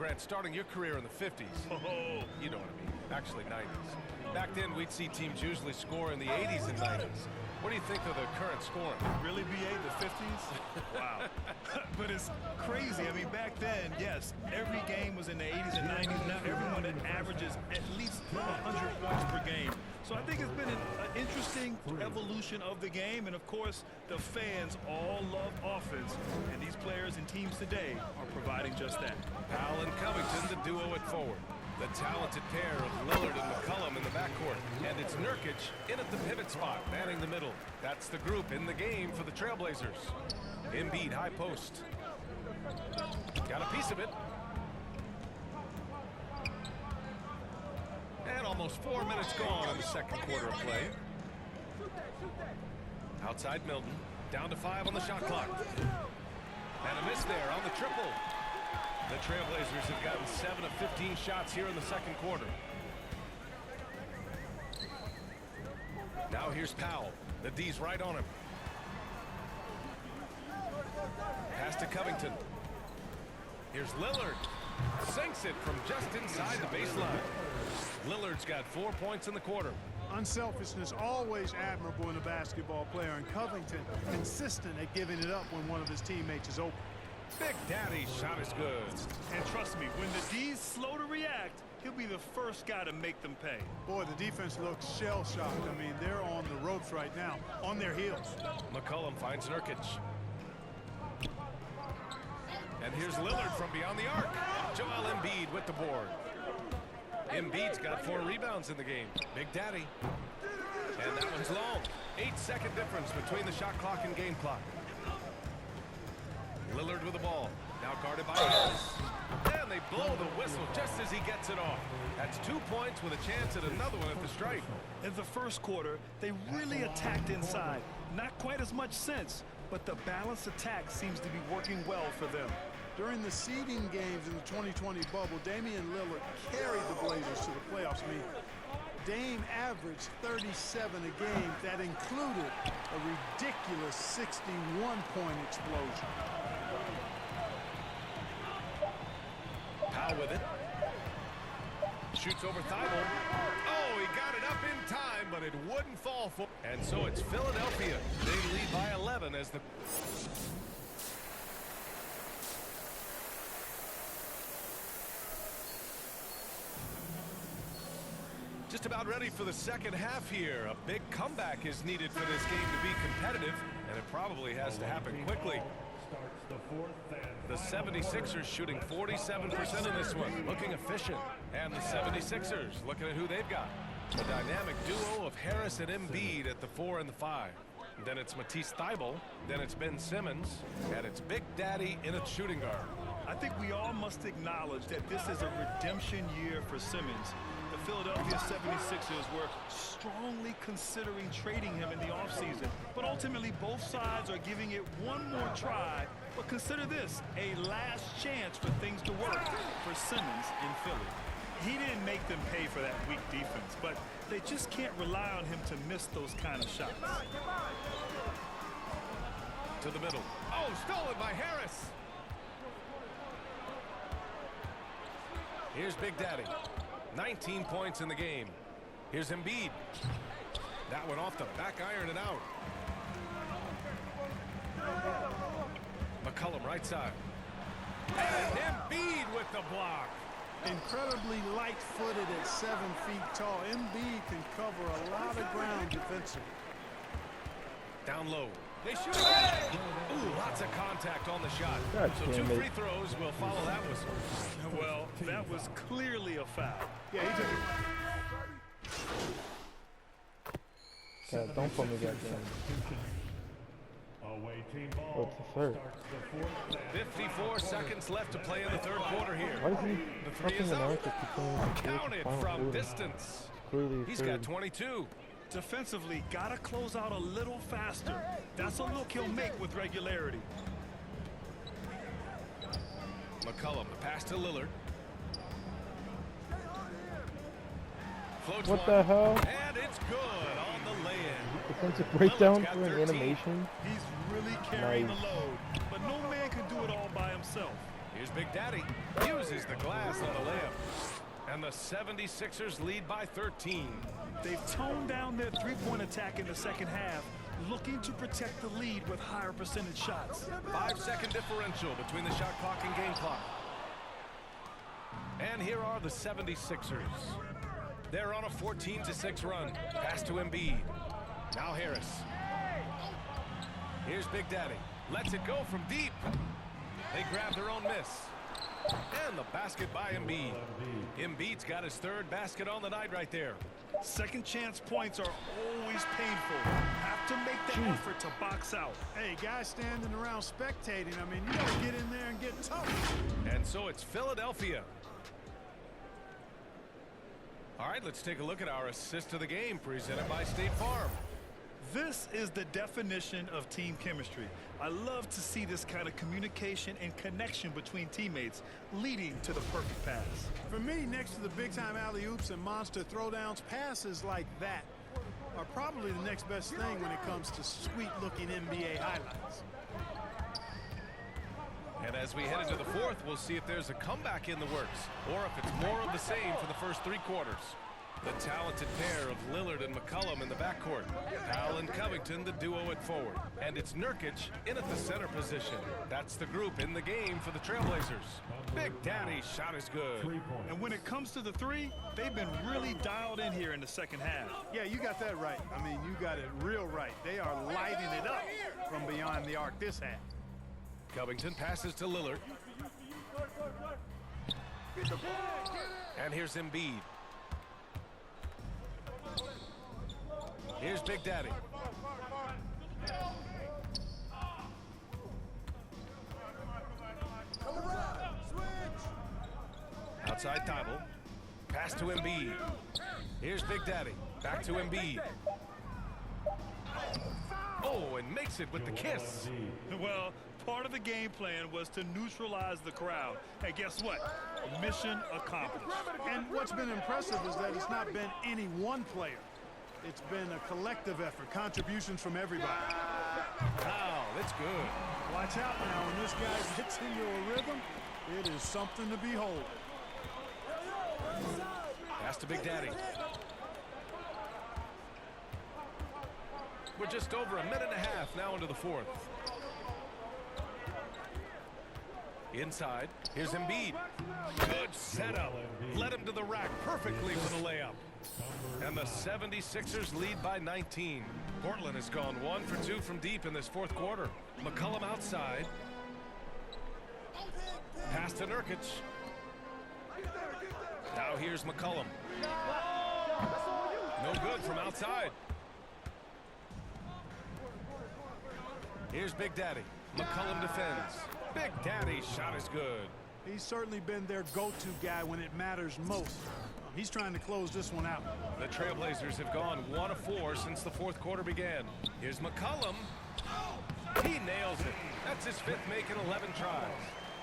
Grant, starting your career in the 50s. Oh, You know what I mean. Actually, 90s. Back then, we'd see teams usually score in the 80s and 90s. What do you think of the current scoring? really, BA, the 50s? Wow. But it's crazy. I mean, back then, yes, every game was in the 80s and 90s. Now everyone that averages at least 100 points per game. So I think it's been an interesting evolution of the game. And, of course, the fans all love offense. And these players and teams today are providing just that. Powell and Covington, the duo at forward. The talented pair of Lillard and McCollum in the backcourt. And it's Nurkic in at the pivot spot, manning the middle. That's the group in the game for the Trailblazers. Embiid, high post. Got a piece of it. And almost 4 minutes gone in the second quarter of play. Outside Milton. Down to 5 on the shot clock. And a miss there on the triple. The Trailblazers have gotten 7 of 15 shots here in the second quarter. Now here's Powell. The D's right on him. Pass to Covington. Here's Lillard. Sinks it from just inside the baseline. Lillard's got 4 points in the quarter. Unselfishness always admirable in a basketball player, and Covington consistent at giving it up when one of his teammates is open. Big Daddy's shot is good. And trust me, when the D's slow to react, he'll be the first guy to make them pay. Boy, the defense looks shell-shocked. I mean, they're on the ropes right now, on their heels. McCollum finds Nurkic. And here's Lillard from beyond the arc. Joel Embiid with the board. Embiid's got 4 rebounds in the game. Big Daddy. And that one's long. 8-second difference between the shot clock and game clock. Lillard with the ball. Now guarded by Harris. And they blow the whistle just as he gets it off. That's 2 points with a chance at another one at the stripe. In the first quarter, they really attacked inside. Not quite as much sense, but the balanced attack seems to be working well for them. During the seeding games in the 2020 bubble, Damian Lillard carried the Blazers to the playoffs. I mean, Dame averaged 37 a game. That included a ridiculous 61-point explosion. Powell with it. Shoots over Thibault. Oh, he got it up in time, but it wouldn't fall for. And so it's Philadelphia. They lead by 11 as the... Just about ready for the second half here. A big comeback is needed for this game to be competitive, and it probably has to happen quickly. The 76ers shooting 47% in this one, looking efficient. And the 76ers looking at who they've got. The dynamic duo of Harris and Embiid at the 4 and the 5. Then it's Matisse Thybulle, then it's Ben Simmons, and it's Big Daddy in a shooting guard. I think we all must acknowledge that this is a redemption year for Simmons. The Philadelphia 76ers were strongly considering trading him in the offseason, but ultimately both sides are giving it one more try. But consider this, a last chance for things to work for Simmons in Philly. He didn't make them pay for that weak defense, but they just can't rely on him to miss those kind of shots. To the middle. Oh, stolen by Harris. Here's Big Daddy. 19 points in the game. Here's Embiid. That one off the back iron and out. McCollum right side. And Embiid with the block. Incredibly light-footed at 7 feet tall. Embiid can cover a lot of ground defensively. Down low. They shoot it. Ooh, lots of contact on the shot. So 2 free throws will follow that whistle. Well, that was clearly a foul. Yeah, he took it. God, don't put me back in. What's the third? 54 seconds left to play in the third quarter here. Why is he The three fucking is the up. Nuggets keep Counted from distance. Clearly He's got 22. Defensively, gotta close out a little faster. That's a look he'll make with regularity. McCollum, the pass to Lillard. Floats What one, the hell? and it's good on the lay-in. Defensive breakdown got for an 13. animation. He's really carrying Nice. the load, but no man can do it all by himself. Here's Big Daddy. Uses the glass on the layup. And the 76ers lead by 13. They've toned down their three-point attack in the second half, looking to protect the lead with higher percentage shots. 5-second differential between the shot clock and game clock. And here are the 76ers. They're on a 14-6 run. Pass to Embiid. Now Harris. Here's Big Daddy. Lets it go from deep. They grab their own miss. And the basket by Embiid. Embiid's got his third basket on the night right there. Second chance points are always painful. Have to make the effort to box out. Hey, guys standing around spectating, I mean, you got to get in there and get tough. And so it's Philadelphia. All right, let's take a look at our assist of the game presented by State Farm. This is the definition of team chemistry. I love to see this kind of communication and connection between teammates leading to the perfect pass. For me, next to the big-time alley-oops and monster throwdowns, passes like that are probably the next best thing when it comes to sweet-looking NBA highlights. And as we head into the fourth, we'll see if there's a comeback in the works or if it's more of the same for the first three quarters. The talented pair of Lillard and McCollum in the backcourt. Powell and Covington, the duo at forward. And it's Nurkic in at the center position. That's the group in the game for the Trailblazers. Big Daddy's shot is good. And when it comes to the three, they've been really dialed in here in the second half. Yeah, you got that right. I mean, you got it real right. They are lighting it up from beyond the arc this half. Covington passes to Lillard. And here's Embiid. Here's Big Daddy. Outside Thibault. Pass to Embiid. Here's Big Daddy. Back to Embiid. Oh, and makes it with the kiss. Well, part of the game plan was to neutralize the crowd. And guess what? Mission accomplished. And what's been impressive is that it's not been any one player. It's been a collective effort, contributions from everybody. Wow, that's good. Watch out now, when this guy gets into a rhythm, it is something to behold. Pass to Big Daddy. We're just over a minute and a half now into the fourth. Inside, here's Embiid. Good setup. Led him to the rack perfectly for the layup. And the 76ers lead by 19. Portland has gone 1 for 2 from deep in this fourth quarter. McCollum outside. Pass to Nurkic. Now here's McCollum. No good from outside. Here's Big Daddy. McCollum defends. Big Daddy's shot is good. He's certainly been their go-to guy when it matters most. He's trying to close this one out. The Trailblazers have gone 1 of 4 since the fourth quarter began. Here's McCollum. He nails it. That's his fifth make in 11 tries.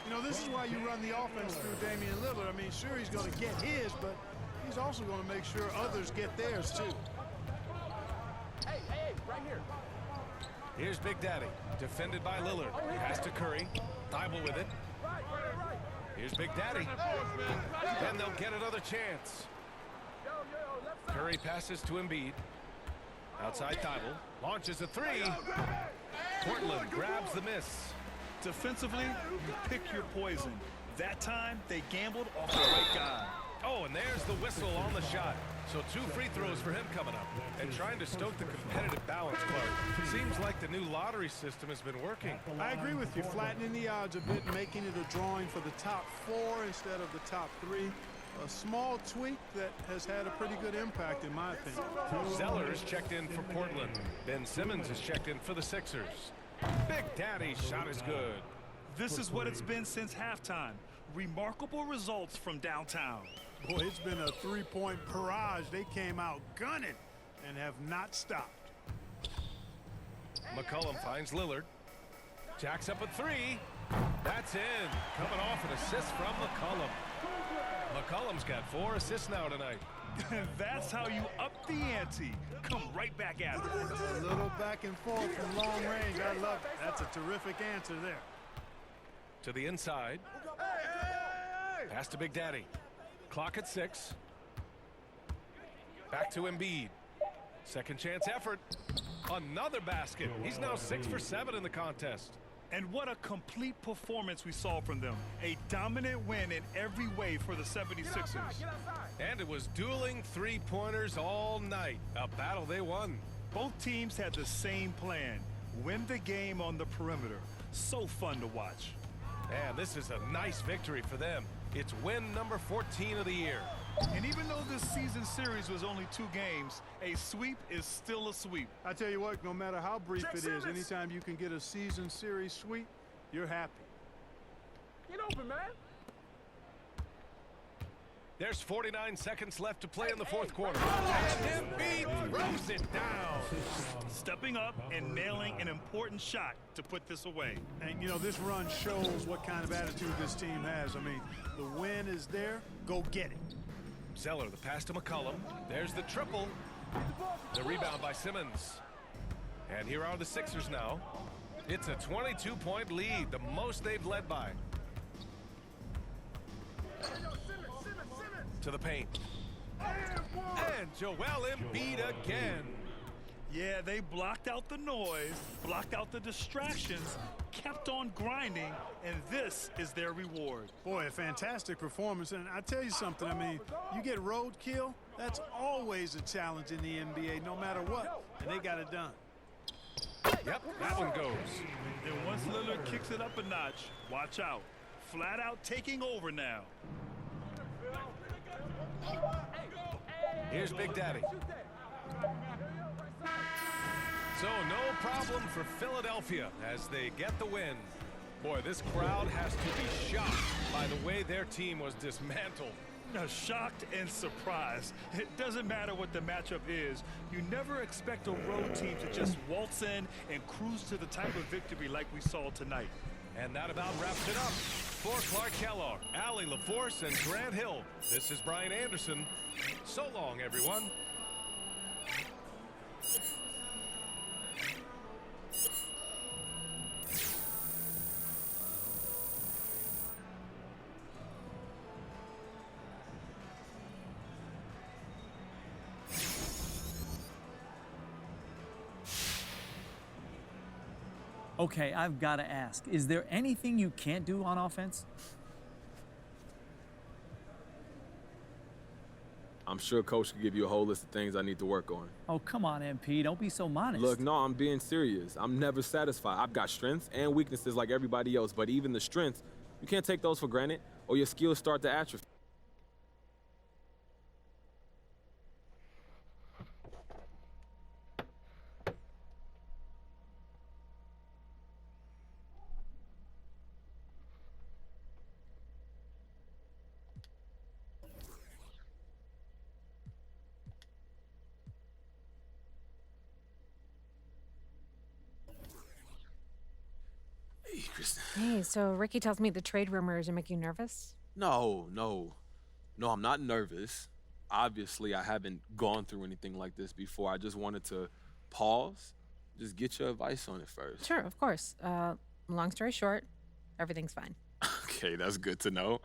You know, this is why you run the offense through Damian Lillard. I mean, sure, he's going to get his, but he's also going to make sure others get theirs, too. Hey, right here. Here's Big Daddy, defended by Lillard. Pass to Curry. Thibault with it. Here's Big Daddy. Then they'll get another chance. Curry passes to Embiid. Outside Thibault. Launches a three. Portland grabs the miss. Defensively, you pick your poison. That time, they gambled off the right guy. Oh, and there's the whistle on the shot. So 2 free throws for him coming up. And trying to stoke the competitive balance, Clark. Seems like the new lottery system has been working. I agree with you. Flattening the odds a bit, making it a drawing for the top 4 instead of the top 3. A small tweak that has had a pretty good impact, in my opinion. Zeller is checked in for Portland. Ben Simmons is checked in for the Sixers. Big Daddy's shot is good. This is what it's been since halftime. Remarkable results from downtown. Boy, it's been a three-point barrage. They came out gunning and have not stopped. McCollum finds Lillard. Jacks up a three. That's in. Coming off an assist from McCollum. McCollum's got 4 assists now tonight. That's how you up the ante. Come right back at it. A little back and forth from long range. I love it. That's a terrific answer there. To the inside. Pass to Big Daddy. Clock at 6. Back to Embiid. Second chance effort. Another basket. He's now 6 for 7 in the contest. And what a complete performance we saw from them. A dominant win in every way for the 76ers. And it was dueling three-pointers all night. A battle they won. Both teams had the same plan. Win the game on the perimeter. So fun to watch. And this is a nice victory for them. It's win number 14 of the year. And even though this season series was only 2 games, a sweep is still a sweep. I tell you what, no matter how brief it is, anytime you can get a season series sweep, you're happy. Get open, man. There's 49 seconds left to play in the fourth quarter. And Embiid throws it down. Stepping up and nailing an important shot to put this away. And, you know, this run shows what kind of attitude this team has. I mean, the win is there. Go get it. Zeller, the pass to McCollum. There's the triple. The rebound by Simmons. And here are the Sixers now. It's a 22-point lead, the most they've led by. To the paint. And Joel Embiid again. Yeah, they blocked out the noise, blocked out the distractions, kept on grinding, and this is their reward. Boy, a fantastic performance. And I tell you something, I mean, you get roadkill, that's always a challenge in the NBA, no matter what. And they got it done. Yep, that one goes. And once Lillard kicks it up a notch, watch out. Flat out taking over now. Here's Big Daddy. So no problem for Philadelphia as they get the win. Boy, this crowd has to be shocked by the way their team was dismantled. Now, shocked and surprised. It doesn't matter what the matchup is. You never expect a road team to just waltz in and cruise to the type of victory like we saw tonight. And that about wraps it up. For Clark Kellogg, Allie LaForce, and Grant Hill, this is Brian Anderson. So long, everyone. Okay, I've got to ask, is there anything you can't do on offense? I'm sure Coach could give you a whole list of things I need to work on. Oh, come on, MP, don't be so modest. Look, no, I'm being serious. I'm never satisfied. I've got strengths and weaknesses like everybody else, but even the strengths, you can't take those for granted or your skills start to atrophy. Hey, so Ricky tells me the trade rumors are making you nervous? No, I'm not nervous. Obviously, I haven't gone through anything like this before. I just wanted to pause, just get your advice on it first. Sure, of course. Long story short, everything's fine. Okay, that's good to know.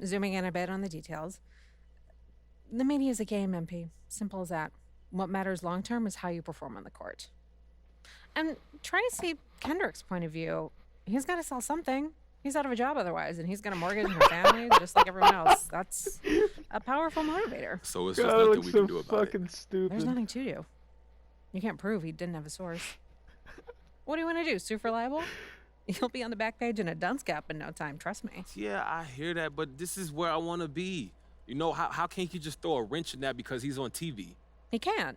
Zooming in a bit on the details. The media is a game, MP. Simple as that. What matters long term is how you perform on the court. And try to see Kendrick's point of view. He's got to sell something. He's out of a job otherwise, and he's going to mortgage his family just like everyone else. That's a powerful motivator. So it's just God, nothing looks we so can do about fucking it. stupid. There's nothing to do. You can't prove he didn't have a source. What do you want to do, sue for libel? You'll be on the back page in a dunce cap in no time, trust me. Yeah, I hear that, but this is where I want to be. You know, how can't you just throw a wrench in that because he's on TV? He can't.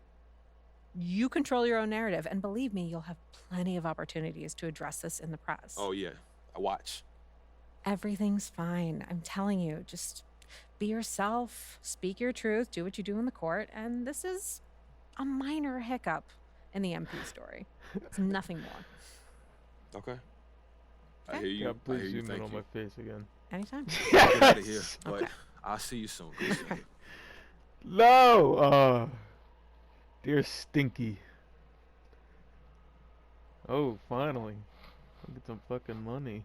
You control your own narrative, and believe me, you'll have plenty of opportunities to address this in the press. Oh, yeah, I watch. Everything's fine. I'm telling you, just be yourself, speak your truth, do what you do in the court, and this is a minor hiccup in the MP story. It's nothing more. Okay. I Okay. hear you. Yeah, I please hear you. zoom in Thank on you. my face again. Anytime. I'll get out of here, but Okay. I'll see you soon. No! Dear Stinky. Oh, finally. I'll get some fucking money.